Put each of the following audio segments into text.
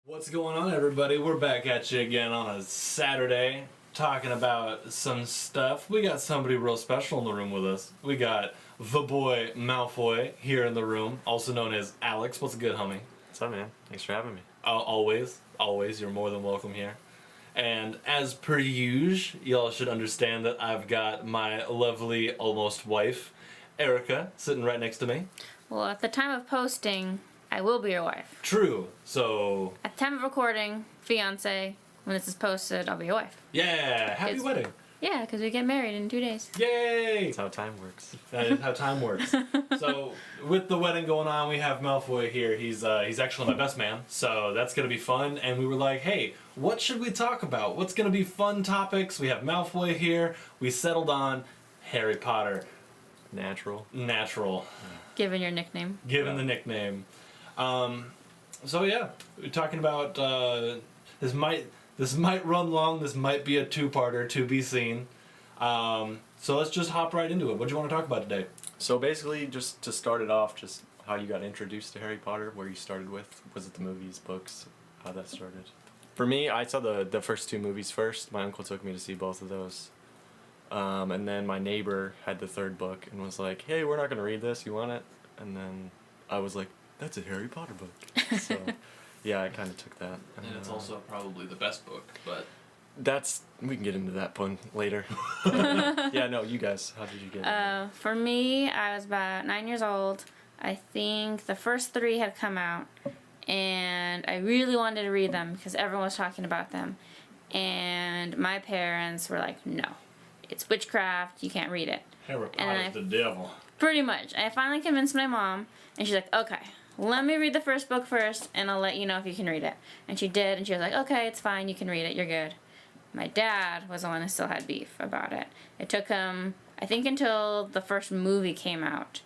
What's going on, everybody? We're back at you again on a Saturday talking about some stuff. We got somebody real special in the room with us. We got the boy Malfoy here in the room, also known as Alex. What's good, homie? What's up, man? Thanks for having me. Always, you're more than welcome here. And as per usual, y'all should understand that I've got my lovely almost wife, Erica, sitting right next to me. Well, at the time of posting, I will be your wife. True. So, At the time of recording, fiance, when this is posted, I'll be your wife. yeah, happy It's- wedding. Yeah, because we get married in 2 days. Yay! That's how time works. That is how time works. So, with the wedding going on, we have Malfoy here. He's actually my best man, so that's gonna be fun. And we were like, hey, what should we talk about? What's gonna be fun topics? We have Malfoy here. We settled on Harry Potter. Natural. Given your nickname. Given the nickname. So yeah, we're talking about this might run long. This might be a two-parter to be seen. So let's just hop right into it. What do you want to talk about today? So basically, just to start it off, just how you got introduced to Harry Potter, where you started with. Was it the movies, books, how that started? For me, I saw the first two movies first. My uncle took me to see both of those. And then my neighbor had the third book and was like, hey, we're not going to read this. You want it? And then I was like, that's a Harry Potter book. So, yeah, I kind of took that. And it's also probably the best book, but We can get into that pun later. Yeah, no, you guys, how did you get into it? For me, I was about 9 years old. I think the first 3 had come out, and I really wanted to read them because everyone was talking about them. And my parents were like, no, it's witchcraft, you can't read it. Harry And Potter's the devil. Pretty much. I finally convinced my mom, and she's like, okay, let me read the first book first, and I'll let you know if you can read it. And she did, and she was like, okay, it's fine, you can read it, you're good. My dad was the one who still had beef about it. It took him, I think, until the first movie came out,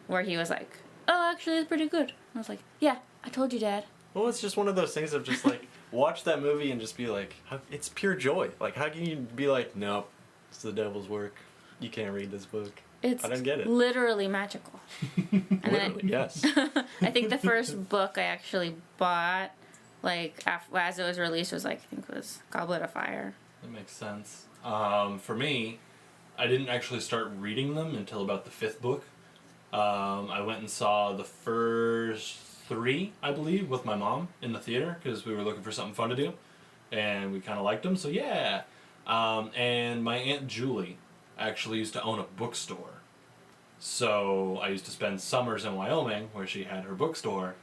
where he was like, oh, actually, it's pretty good. I was like, yeah, I told you, Dad. Well, it's just one of those things of just like, watch that movie and just be like, it's pure joy. Like, how can you be like, nope, it's the devil's work. You can't read this book. It's I don't get it. literally magical. And Literally, yes. I think the first book I actually bought, like, as it was released, was like, I think it was Goblet of Fire. That makes sense. For me, I didn't actually start reading them until about the 5th book. I went and saw the first 3, I believe, with my mom in the theater because we were looking for something fun to do, and we kind of liked them. So yeah. And my Aunt Julie actually used to own a bookstore. So I used to spend summers in Wyoming where she had her bookstore,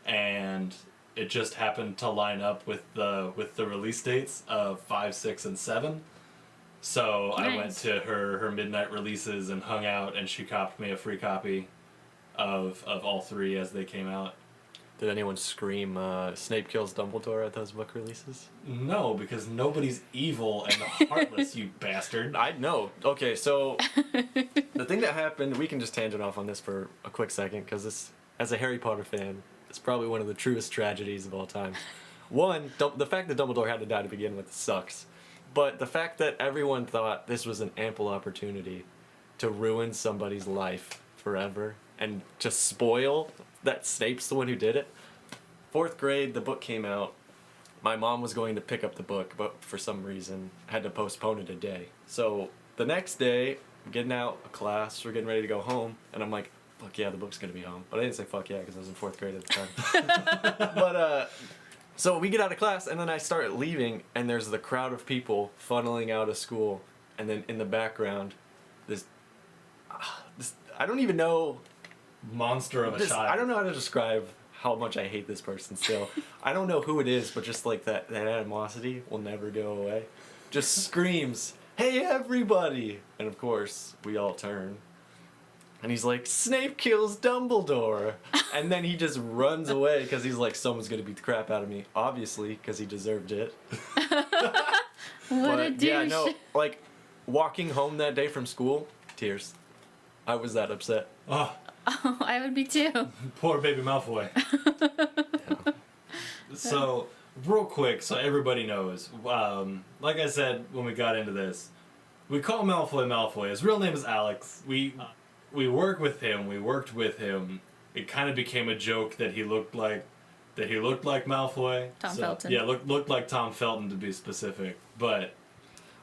and it just happened to line up with the release dates of 5, 6, and 7. So Nice. I went to her midnight releases and hung out, and she copped me a free copy of all 3 as they came out. Did anyone scream, Snape kills Dumbledore at those book releases? No, because nobody's evil and heartless, you bastard. I know. Okay, so the thing that happened, we can just tangent off on this for a quick second, because this, as a Harry Potter fan, it's probably one of the truest tragedies of all time. One, the fact that Dumbledore had to die to begin with sucks. But the fact that everyone thought this was an ample opportunity to ruin somebody's life forever and to spoil that Snape's the one who did it. 4th grade, the book came out. My mom was going to pick up the book, but for some reason had to postpone it a day. So the next day, I'm getting out of class, we're getting ready to go home, and I'm like, fuck yeah, the book's gonna be home. But I didn't say fuck yeah because I was in 4th grade at the time. But so we get out of class, and then I start leaving, and there's the crowd of people funneling out of school, and then in the background, this I don't even know. Monster of a child. I don't know how to describe how much I hate this person still. I don't know who it is, but just like that animosity will never go away. Just screams, hey everybody! And of course, we all turn. And he's like, Snape kills Dumbledore! And then he just runs away because he's like, someone's gonna beat the crap out of me. Obviously, because he deserved it. What a douche. Yeah, no, like, walking home that day from school, tears. I was that upset. Oh, Oh, I would be too. poor baby Malfoy. So, real quick, so everybody knows, like I said when we got into this, we call Malfoy Malfoy. His real name is Alex. We work with him. We worked with him. It kind of became a joke that he looked like that he looked like Malfoy. Tom Felton. Yeah, looked like Tom Felton to be specific. But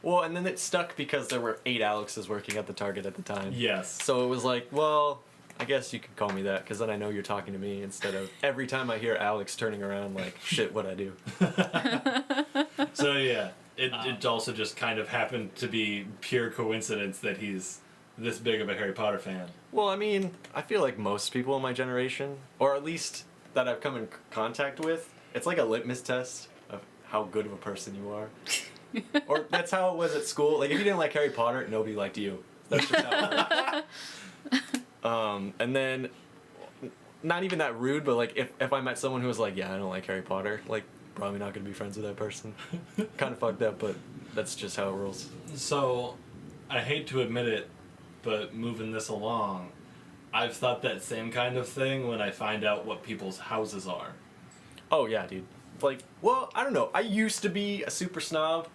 Well, and then it stuck because there were 8 Alexes working at the Target at the time. yes. So it was like, well, I guess you could call me that because then I know you're talking to me instead of every time I hear Alex turning around like, shit, what'd I do? So yeah, it also just kind of happened to be pure coincidence that he's this big of a Harry Potter fan. Well, I mean, I feel like most people in my generation, or at least that I've come in contact with, it's like a litmus test of how good of a person you are. Or that's how it was at school. Like, if you didn't like Harry Potter, nobody liked you. That's just how it worked. And then, not even that rude, but like, if I met someone who was like, yeah, I don't like Harry Potter, like, probably not gonna be friends with that person. Kind of fucked up, but that's just how it rolls. So, I hate to admit it, but moving this along, I've thought that same kind of thing when I find out what people's houses are. Oh, yeah, dude. Like, well, I don't know. I used to be a super snob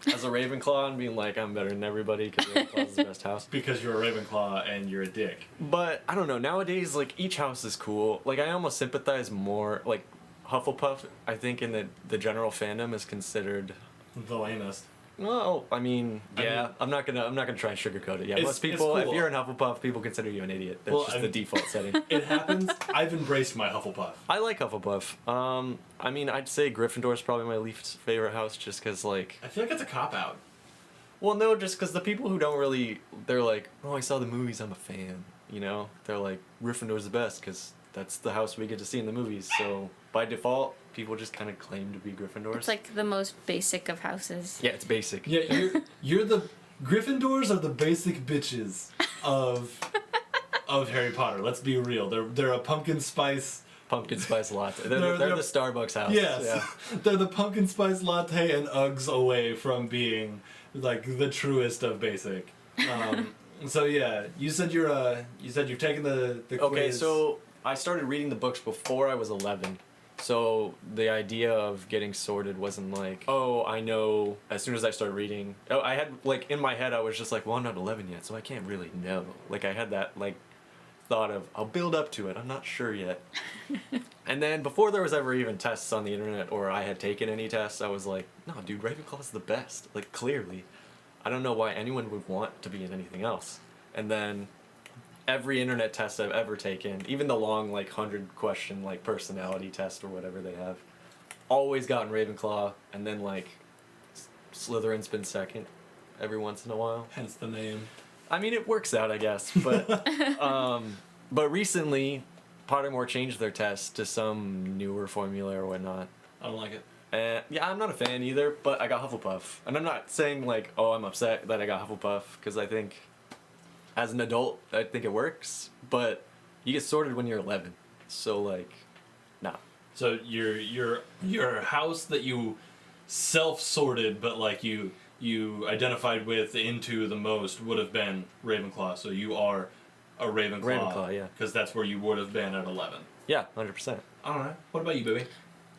as a Ravenclaw and being like, I'm better than everybody because Ravenclaw's the best house. Because you're a Ravenclaw and you're a dick. But, I don't know. Nowadays, like, each house is cool. Like, I almost sympathize more. Like, Hufflepuff, I think, in the general fandom is considered... The lamest. Well, I mean, yeah, mean- I'm not gonna try and sugarcoat it. Yeah, It's- most people, it's cool. if you're in Hufflepuff, people consider you an idiot. That's Well, just the I'm- default setting. It happens. I've embraced my Hufflepuff. I like Hufflepuff. I mean, I'd say Gryffindor is probably my least favorite house, just because, like, I feel like it's a cop-out. well, no, just because the people who don't really, they're like, oh, I saw the movies, I'm a fan. You know, they're like, Gryffindor's the best because that's the house we get to see in the movies. So by default, people just kind of claim to be Gryffindors. It's like the most basic of houses. yeah, it's basic. Yeah, you're the Gryffindors are the basic bitches of Harry Potter. Let's be real. They're a pumpkin spice. Pumpkin spice latte. They're They're- the Starbucks house. Yes, Yeah. they're the pumpkin spice latte and Uggs away from being like the truest of basic. So yeah, you said you've taken the Okay, quiz. so I started reading the books before I was 11. So the idea of getting sorted wasn't like, oh, I know as soon as I started reading. Oh, I had, like, in my head, I was just like, well, I'm not 11 yet, so I can't really know. Like, I had that, like, thought of, I'll build up to it, I'm not sure yet. And then before there was ever even tests on the internet or I had taken any tests, I was like, no, dude, Ravenclaw's the best. Like, clearly. I don't know why anyone would want to be in anything else. And then every internet test I've ever taken, even the long, like, 100-question, like, personality test or whatever they have, always gotten Ravenclaw, and then, like, Slytherin's been second every once in a while. hence the name. I mean, it works out, I guess, but recently, Pottermore changed their test to some newer formula or whatnot. I don't like it. And yeah, I'm not a fan either, but I got Hufflepuff. And I'm not saying, like, oh, I'm upset that I got Hufflepuff, because I think, as an adult, I think it works, but you get sorted when you're 11. So, like, nah. So your house that you self-sorted, but like you identified with into the most would have been Ravenclaw. So you are a Ravenclaw. Ravenclaw, yeah. Because that's where you would have been at 11. Yeah, 100%. All right. What about you, baby?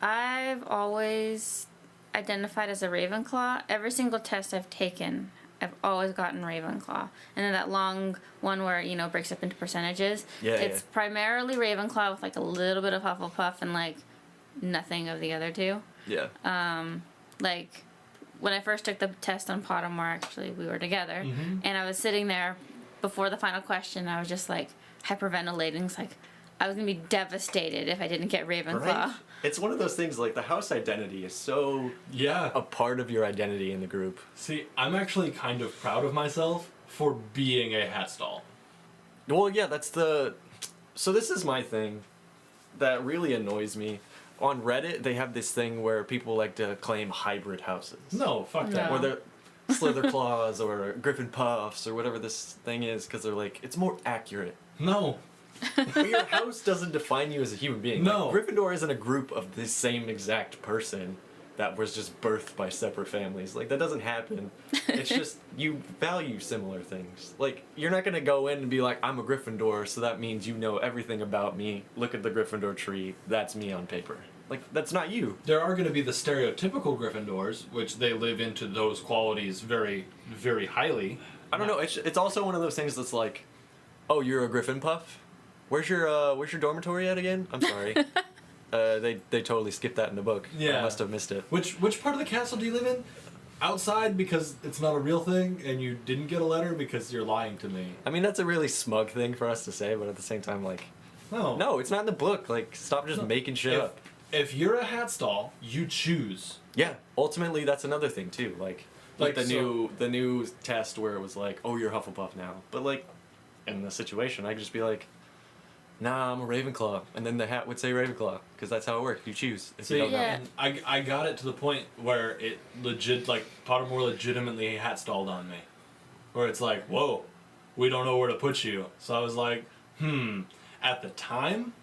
I've always identified as a Ravenclaw. Every single test I've taken, I've always gotten Ravenclaw. And then that long one where, you know, breaks up into percentages. Yeah, It's yeah. primarily Ravenclaw with like a little bit of Hufflepuff and like nothing of the other two. Yeah. Like when I first took the test on Pottermore, actually we were together, Mm-hmm. and I was sitting there before the final question. I was just like hyperventilating. It's like I was gonna be devastated if I didn't get Ravenclaw. Right? It's one of those things, like, the house identity is so Yeah. a part of your identity in the group. See, I'm actually kind of proud of myself for being a hat stall. Well, yeah, that's the... So this is my thing that really annoys me. On Reddit, they have this thing where people like to claim hybrid houses. No, fuck that. No. Where they're Slitherclaws or Griffin Puffs or whatever this thing is, because they're like, it's more accurate. No. But your house doesn't define you as a human being. No. Like, Gryffindor isn't a group of this same exact person that was just birthed by separate families. Like, that doesn't happen. It's just, you value similar things. Like, you're not gonna go in and be like, I'm a Gryffindor, so that means you know everything about me. Look at the Gryffindor tree. That's me on paper. Like, that's not you. There are going to be the stereotypical Gryffindors, which they live into those qualities very, very highly. I don't know. It's also one of those things that's like, oh, you're a Griffin Puff? Where's your dormitory at again? I'm sorry. They totally skipped that in the book. Yeah. I must have missed it. Which part of the castle do you live in? Outside because it's not a real thing, and you didn't get a letter because you're lying to me. I mean, that's a really smug thing for us to say, but at the same time, like, no, it's not in the book. Like, stop just making shit up. If you're a hat stall, you choose. Yeah, ultimately, that's another thing too. Like the so- new test where it was like, oh, you're Hufflepuff now. But like, in the situation, I could just be like, nah, I'm a Ravenclaw, and then the hat would say Ravenclaw because that's how it works. You choose if you See, don't know. Yeah. and I got it to the point where it Pottermore legitimately hat stalled on me, where it's like, whoa, we don't know where to put you. So I was like, At the time,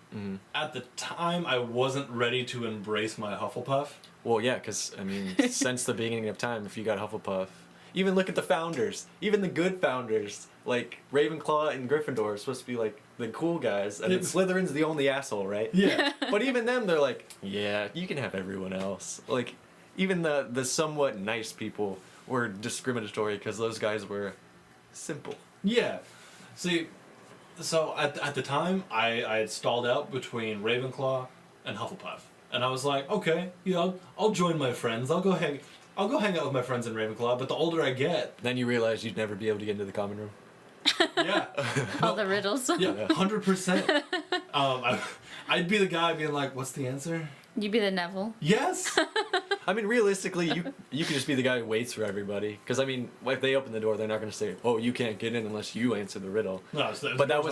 I wasn't ready to embrace my Hufflepuff. Well, yeah, because I mean, since the beginning of time, if you got Hufflepuff, even look at the founders, even the good founders, like Ravenclaw and Gryffindor are supposed to be like the cool guys, and then Slytherin's the only asshole, right? Yeah. But even them, they're like, yeah, you can have everyone else. Like, even the somewhat nice people were discriminatory because those guys were simple. Yeah. See, so at the time, I had stalled out between Ravenclaw and Hufflepuff, and I was like, okay, I'll join my friends. I'll go hang out with my friends in Ravenclaw. But the older I get, Then you realize you'd never be able to get into the common room. yeah, All the riddles. yeah, 100%. I'd be the guy being like, what's the answer? You be the Neville. Yes. I mean, realistically, you can just be the guy who waits for everybody. Because I mean, if they open the door, they're not going to say, "Oh, you can't get in unless you answer the riddle." No, But that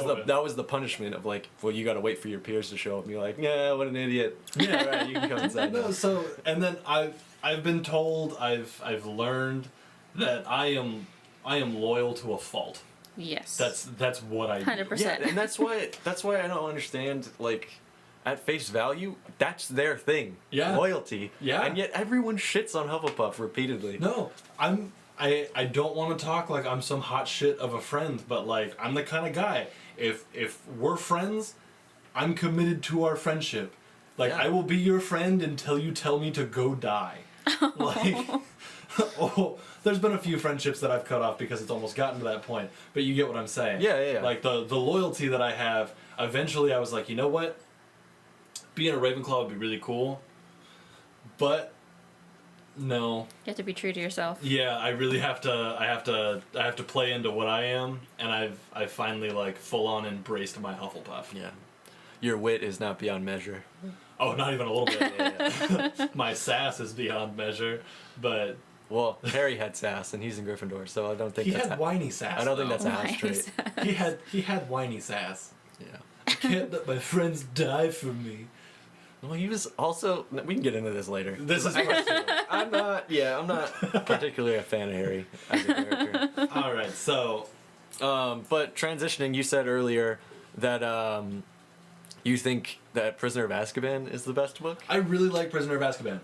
was the punishment of like, well, you got to wait for your peers to show up and be like, "Yeah, what an idiot." Yeah, right. You can come inside. No, now. so and then I've been told I've learned that I am loyal to a fault. Yes. That's what I do. 100%. Yeah, and that's why I don't understand like. At face value, that's their thing. Yeah. Loyalty. Yeah. And yet everyone shits on Hufflepuff repeatedly. No, I don't want to talk like I'm some hot shit of a friend, but like I'm the kind of guy. If we're friends, I'm committed to our friendship. Like Yeah. I will be your friend until you tell me to go die. Like there's been a few friendships that I've cut off because it's almost gotten to that point. But you get what I'm saying. Yeah. Like the loyalty that I have, eventually I was like, you know what? Being a Ravenclaw would be really cool. But no. You have to be true to yourself. Yeah, I really have to I have to play into what I am, and I've finally like full on embraced my Hufflepuff. Yeah. Your wit is not beyond measure. Oh, not even a little bit. Yeah. My sass is beyond measure, but Well, Harry had sass, and he's in Gryffindor, so I don't think he that's had whiny sass. I don't think though. that's a house Whiny trait. sass. He had whiny sass. Yeah. I can't let my friends die for me. Well, he was also. We can get into this later. This is question. I'm not particularly a fan of Harry as a character. All right, so But transitioning, you said earlier that you think that Prisoner of Azkaban is the best book. I really like Prisoner of Azkaban.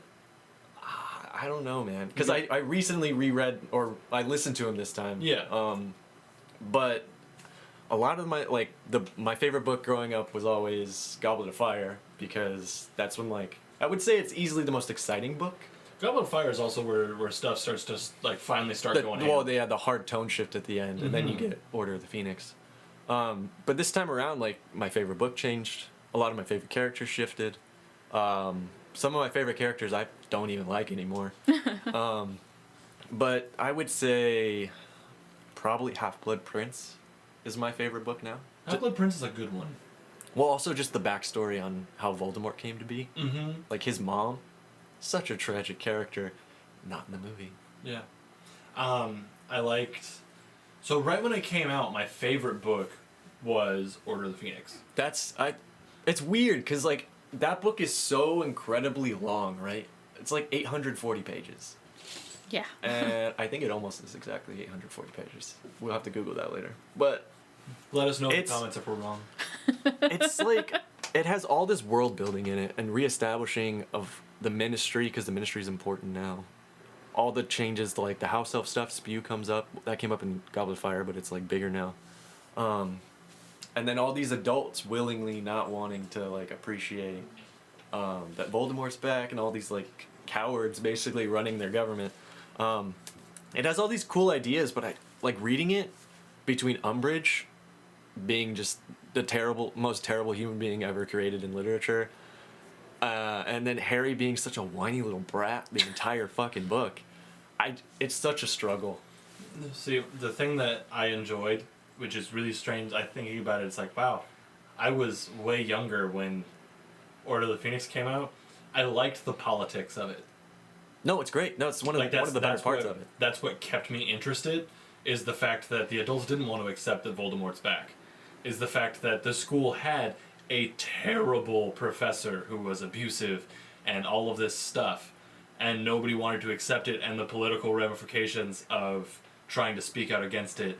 I don't know, man, because I recently reread or I listened to him this time. Yeah. But a lot of my favorite book growing up was always Goblet of Fire because that's when I would say it's easily the most exciting book. Goblet of Fire is also where stuff starts to like finally start going. Well, ham. they had the hard tone shift at the end, and then you get Order of the Phoenix. But this time around, my favorite book changed. A lot of my favorite characters shifted. Some of my favorite characters I don't even like anymore. But I would say probably Half-Blood Prince is my favorite book now. Half-Blood Prince is a good one. Well, also just the backstory on how Voldemort came to be. Mm-hmm. Like his mom, such a tragic character, not in the movie. Yeah. I liked... So right when it came out, my favorite book was Order of the Phoenix. It's weird because that book is so incredibly long, right? It's 840 pages. Yeah. And I think it almost is exactly 840 pages. We'll have to Google that later. But Let us know in the It's- comments if we're wrong. it's it has all this world building in it and reestablishing of the ministry because the ministry is important now. All the changes to the house elf stuff, Spew comes up. That came up in Goblet of Fire, but it's bigger now. And then all these adults willingly not wanting to appreciate that Voldemort's back and all these cowards basically running their government. It has all these cool ideas, but I reading it between Umbridge being just the most terrible human being ever created in literature, And then Harry being such a whiny little brat the entire fucking book. It's such a struggle. See, the thing that I enjoyed, which is really strange, I thinking about it, it's like, wow, I was way younger when Order of the Phoenix came out. I liked the politics of it. No, it's great. No, it's one of the better parts of it. That's what kept me interested, is the fact that the adults didn't want to accept that Voldemort's back. Is the fact that the school had a terrible professor who was abusive and all of this stuff, and nobody wanted to accept it, and the political ramifications of trying to speak out against it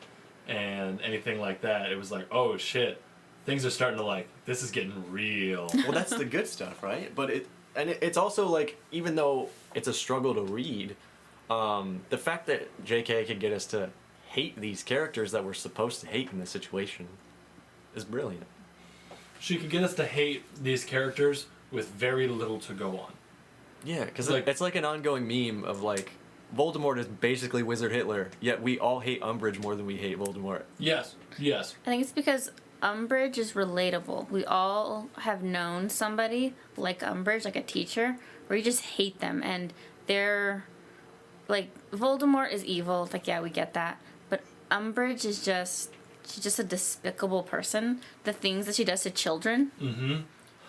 and anything like that. It was like, oh shit, things are starting to, like, this is getting real. Well, that's the good stuff, right? But it's also like, even though it's a struggle to read, the fact that J.K. could get us to hate these characters that we're supposed to hate in this situation is brilliant. She could get us to hate these characters with very little to go on. Yeah, because Like- it's like an ongoing meme of like, Voldemort is basically Wizard Hitler, yet we all hate Umbridge more than we hate Voldemort. Yes, yes. I think it's because Umbridge is relatable. We all have known somebody like Umbridge, like a teacher, where you just hate them, and they're like, Voldemort is evil. Like, yeah, we get that, but Umbridge is she's just a despicable person. The things that she does to children. Mm-hmm.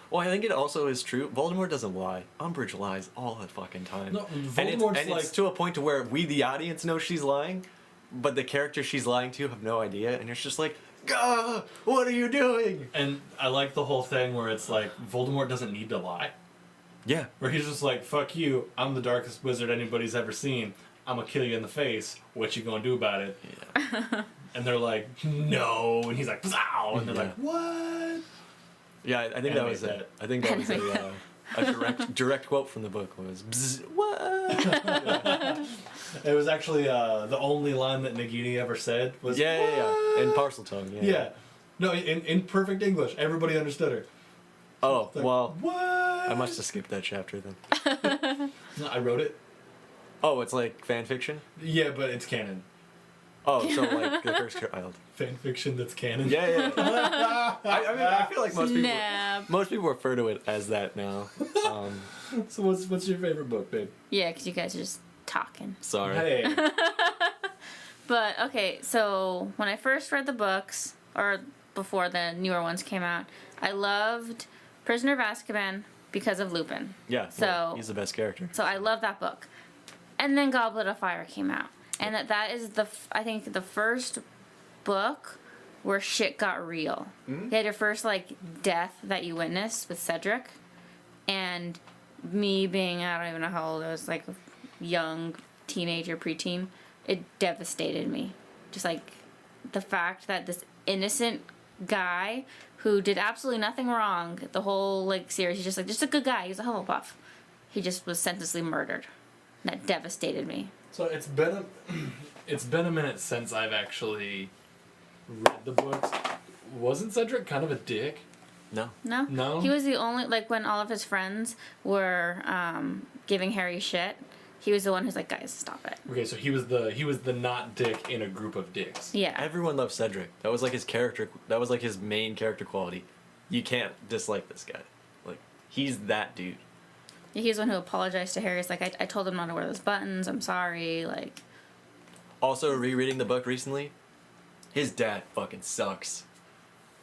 Well, I think it also is true. Voldemort doesn't lie. Umbridge lies all the fucking time. No, and Voldemort's it's like... to a point to where we, the audience, know she's lying, but the characters she's lying to have no idea, and it's just like, Gah, what are you doing? And I like the whole thing where it's like, Voldemort doesn't need to lie. Yeah. Where he's just like, fuck you, I'm the darkest wizard anybody's ever seen. I'm gonna kill you in the face. What you gonna do about it? Yeah. And they're like, no. And he's like, Zow! And they're Yeah. like, what? Yeah, I think that was it. I think that was a direct quote from the book was, Bzz, what? It was actually the only line that Nagini ever said was, Yeah. "What?" In Parseltongue, yeah. Yeah. No, in perfect English. Everybody understood her. Oh, Like, well, what? I must have skipped that chapter then. No, I wrote it. Oh, it's like fan fiction? Yeah, but it's canon. Oh, so like the first child. Fan fiction that's canon. Yeah. I mean, I feel like Snap. most people refer to it as that now. So what's your favorite book, babe? Yeah, because you guys are just talking. Sorry. Hey. But okay, so when I first read the books, or before the newer ones came out, I loved Prisoner of Azkaban because of Lupin. Yeah. So- well, he's the best character. So I love that book. And then Goblet of Fire came out. And that is I think the first book where shit got real. Mm-hmm. You had your first like death that you witnessed with Cedric, and me being, I don't even know how old I was, like young teenager, preteen, it devastated me. Just like the fact that this innocent guy who did absolutely nothing wrong the whole like series, he's just a good guy, he's a Hufflepuff, he just was senselessly murdered. That devastated me. So it's been a minute since I've actually read the books. Wasn't Cedric kind of a dick? No. No? No? He was the only, like, when all of his friends were giving Harry shit, he was the one who's like, guys, stop it. Okay, so he was the not dick in a group of dicks. Yeah. Everyone loved Cedric. That was like his character. That was like his main character quality. You can't dislike this guy. Like, he's that dude. He's the one who apologized to Harry. He's like, I told him not to wear those buttons. I'm sorry. Like, Also, rereading the book recently, his dad fucking sucks.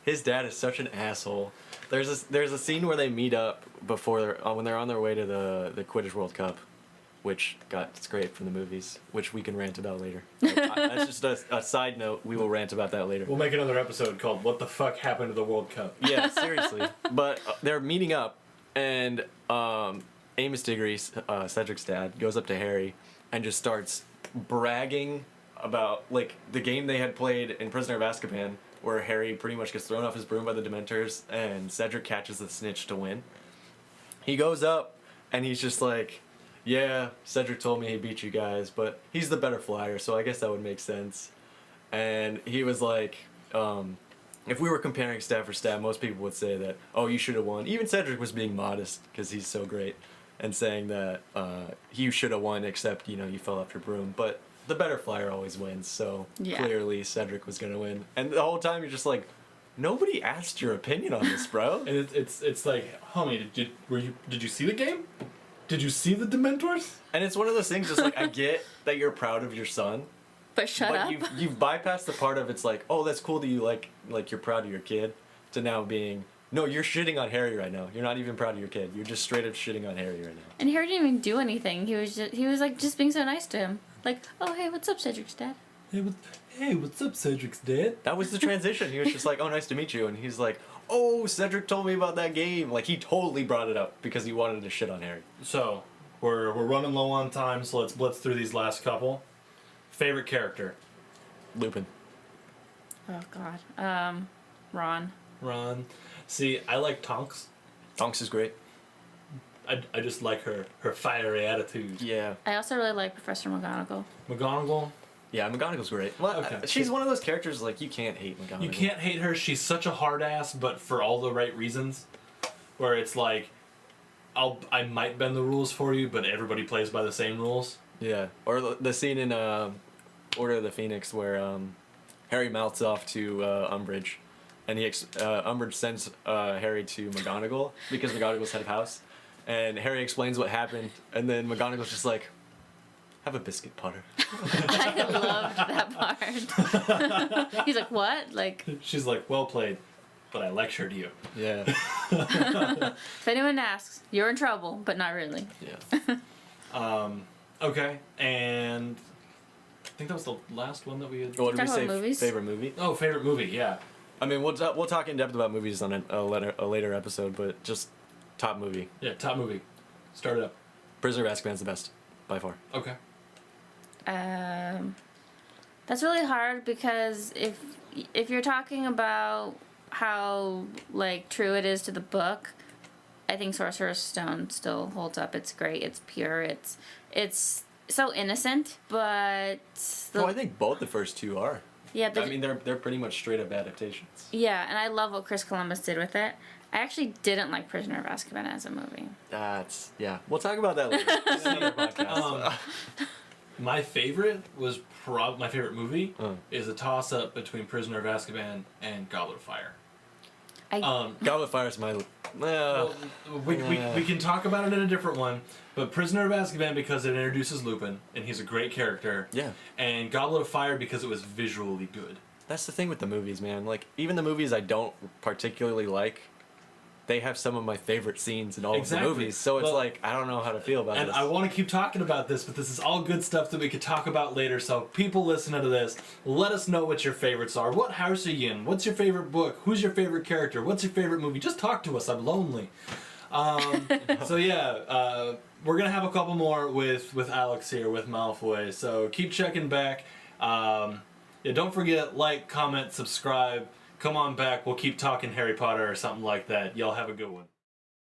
His dad is such an asshole. There's a scene where they meet up before when they're on their way to the Quidditch World Cup, which it's great from the movies, which we can rant about later. That's just a side note. We will rant about that later. We'll make another episode called "What the Fuck Happened to the World Cup." Yeah, seriously. But they're meeting up, and Amos Diggory, Cedric's dad, goes up to Harry and just starts bragging about like the game they had played in Prisoner of Azkaban, where Harry pretty much gets thrown off his broom by the Dementors, and Cedric catches the snitch to win. He goes up, and he's just like, yeah, Cedric told me he beat you guys, but he's the better flyer, so I guess that would make sense. And he was like, if we were comparing stat for stat, most people would say that, oh, you should have won. Even Cedric was being modest, because he's so great, and saying that you should have won, except, you fell off your broom. But the better flyer always wins, so Yeah. clearly Cedric was going to win. And the whole time you're just like, nobody asked your opinion on this, bro. And it's like, homie, did you see the game? Did you see the Dementors? And it's one of those things. Just like I get that you're proud of your son, But shut but up. you've bypassed the part of it's like, oh, that's cool that you like you're proud of your kid, to now being, no, you're shitting on Harry right now. You're not even proud of your kid. You're just straight up shitting on Harry right now. And Harry didn't even do anything. He was like just being so nice to him. Like, oh hey, what's up, Cedric's dad? Hey, what's up, Cedric's dad? That was the transition. He was just like, oh, nice to meet you, and he's like, oh, Cedric told me about that game. Like he totally brought it up because he wanted to shit on Harry. So we're running low on time, so let's blitz through these last couple. Favorite character? Lupin. Oh God. Ron. Ron. See, I like Tonks. Tonks is great. I just like her fiery attitude. Yeah. I also really like Professor McGonagall. McGonagall. Yeah, McGonagall's great. Well, Okay. she's one of those characters like you can't hate McGonagall. You can't hate her. She's such a hard ass, but for all the right reasons. Where it's like, I might bend the rules for you, but everybody plays by the same rules. Yeah. Or the scene in Order of the Phoenix where Harry mouths off to Umbridge, and Umbridge sends Harry to McGonagall because McGonagall's head of house, and Harry explains what happened, and then McGonagall's just like, have a biscuit, Potter. I loved that part. He's like, what? Like, She's like, well played, but I lectured you. Yeah. if anyone asks, you're in trouble, but not really. Yeah. Okay, and I think that was the last one that we had. What did we Talk say? about movies? Favorite movie? Oh, favorite movie, yeah. I mean, we'll talk in depth about movies on a later episode, but just top movie. Yeah, top movie. Start it up. Prisoner of Azkaban's the best by far. Okay. That's really hard because if you're talking about how like true it is to the book, I think Sorcerer's Stone still holds up. It's great. It's pure. It's so innocent, but I think both the first two are. yeah, I mean, they're pretty much straight up adaptations. yeah, and I love what Chris Columbus did with it. I actually didn't like Prisoner of Azkaban as a movie. That's yeah. We'll talk about that later. This is another podcast. My favorite was my favorite movie Uh. is a toss up between Prisoner of Azkaban and Goblet of Fire. Goblet of Fire is my. Well, we can talk about it in a different one, but Prisoner of Azkaban because it introduces Lupin and he's a great character. Yeah. And Goblet of Fire because it was visually good. That's the thing with the movies, man. Like even the movies I don't particularly like, they have some of my favorite scenes in all Exactly. of the movies. So it's Well, like I don't know how to feel about And this. I want to keep talking about this, but this is all good stuff that we could talk about later. So people listening to this, let us know what your favorites are. What house are you in? What's your favorite book? Who's your favorite character? What's your favorite movie? Just talk to us. I'm lonely. So yeah, we're gonna have a couple more with Alex here with Malfoy. So keep checking back. Yeah, don't forget, like, comment, subscribe. Come on back. We'll keep talking Harry Potter or something like that. Y'all have a good one.